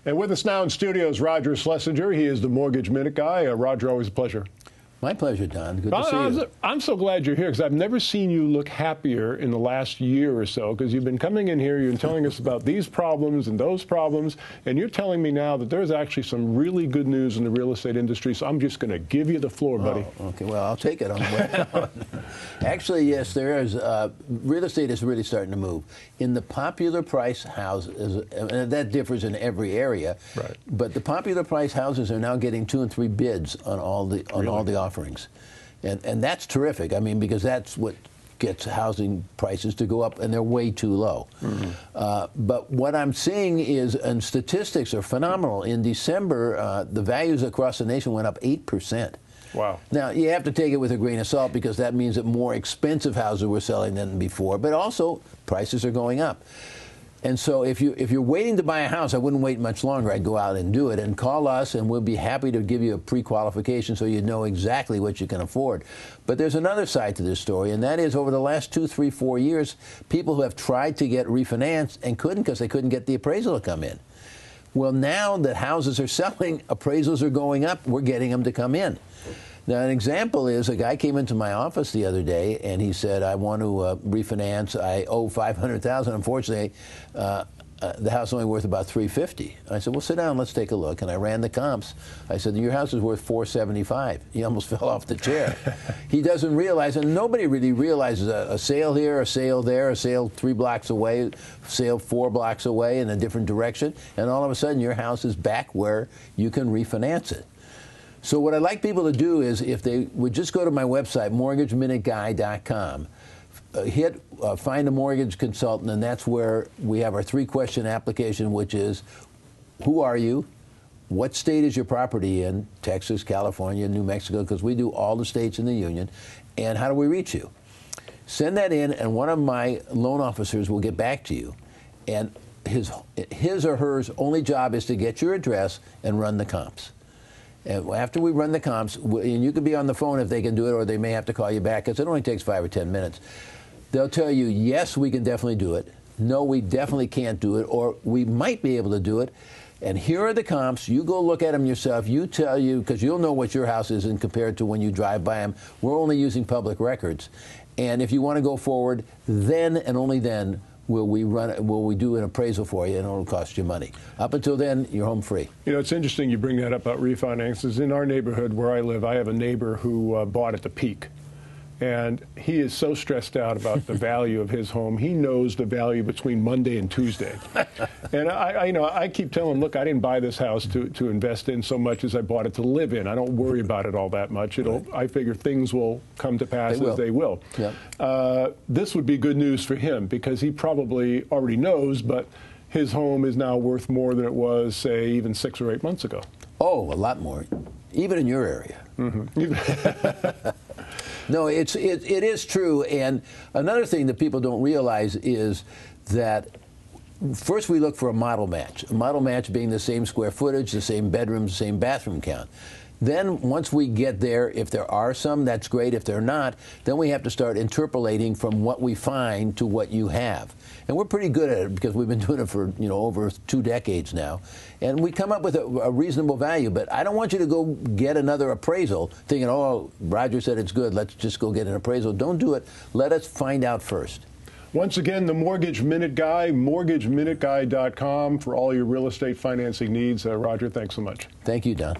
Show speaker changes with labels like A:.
A: And with us now in studio is Roger Schlesinger. He is the Mortgage Minute Guy. Roger, always a pleasure.
B: My pleasure, Don. Good to see you.
A: I'm so glad you're here because I've never seen you look happier in the last year or so, because you've been coming in here, you're telling us about these problems and those problems, and you're telling me now that there's actually some really good news in the real estate industry, so I'm just going to give you the floor, buddy.
B: Oh, okay, well, I'll take it on the way down. Actually, yes, there is. Real estate is really starting to move. In the popular price houses, and that differs in every area,
A: right,
B: but the popular price houses are now getting 2 and 3 bids on all the offerings. And that's terrific. I mean, because that's what gets housing prices to go up, and they're way too low. Mm-hmm. But what I'm seeing is, and statistics are phenomenal. In December, the values across the nation went up 8%.
A: Wow.
B: Now, you have to take it with a grain of salt, because that means that more expensive houses were selling than before, but also prices are going up. And so if you're waiting to buy a house, I wouldn't wait much longer. I'd go out and do it, and call us, and we'll be happy to give you a pre-qualification so you know exactly what you can afford. But there's another side to this story, and that is over the last 2, 3, 4 years, people who have tried to get refinanced and couldn't because they couldn't get the appraisal to come in. Well, now that houses are selling, appraisals are going up, we're getting them to come in. Now, an example is a guy came into my office the other day, and he said, I want to refinance. I owe $500,000. Unfortunately, the house is only worth about $350,000. I said, well, sit down, let's take a look. And I ran the comps. I said, your house is worth $475,000. He almost fell off the chair. He doesn't realize, and nobody really realizes, a sale here, a sale there, a sale 3 blocks away, sale 4 blocks away in a different direction, and all of a sudden your house is back where you can refinance it. So what I'd like people to do is, if they would just go to my website, mortgageminuteguy.com, find a mortgage consultant, and that's where we have our 3-question application, which is, who are you? What state is your property in? Texas, California, New Mexico, because we do all the states in the union. And how do we reach you? Send that in, and one of my loan officers will get back to you. And his or hers only job is to get your address and run the comps. And after we run the comps, and you can be on the phone if they can do it, or they may have to call you back, because it only takes 5 or 10 minutes. They'll tell you, yes, we can definitely do it. No, we definitely can't do it, or we might be able to do it. And here are the comps. You go look at them yourself. You tell you, because you'll know what your house is in compared to when you drive by them. We're only using public records. And if you want to go forward, then and only then will we do an appraisal for you, and it'll cost you money. Up until then, you're home free.
A: You know, it's interesting you bring that up about refinances. In our neighborhood where I live, I have a neighbor who bought at the peak. And he is so stressed out about the value of his home. He knows the value between Monday and Tuesday. And I keep telling him, look, I didn't buy this house to invest in so much as I bought it to live in. I don't worry about it all that much. I figure things will come to pass as they will. Yep. This would be good news for him, because he probably already knows, but his home is now worth more than it was, say, even 6 or 8 months ago.
B: Oh, a lot more, even in your area. Mm-hmm. No, it is true. And another thing that people don't realize is that first we look for a model match. A model match being the same square footage, the same bedrooms, the same bathroom count. Then once we get there, if there are some, that's great. If they're not, then we have to start interpolating from what we find to what you have. And we're pretty good at it, because we've been doing it for over 2 decades now. And we come up with a reasonable value. But I don't want you to go get another appraisal thinking, oh, Roger said it's good, let's just go get an appraisal. Don't do it. Let us find out first.
A: Once again, the Mortgage Minute Guy, mortgageminuteguy.com for all your real estate financing needs. Roger, thanks so much.
B: Thank you, Don.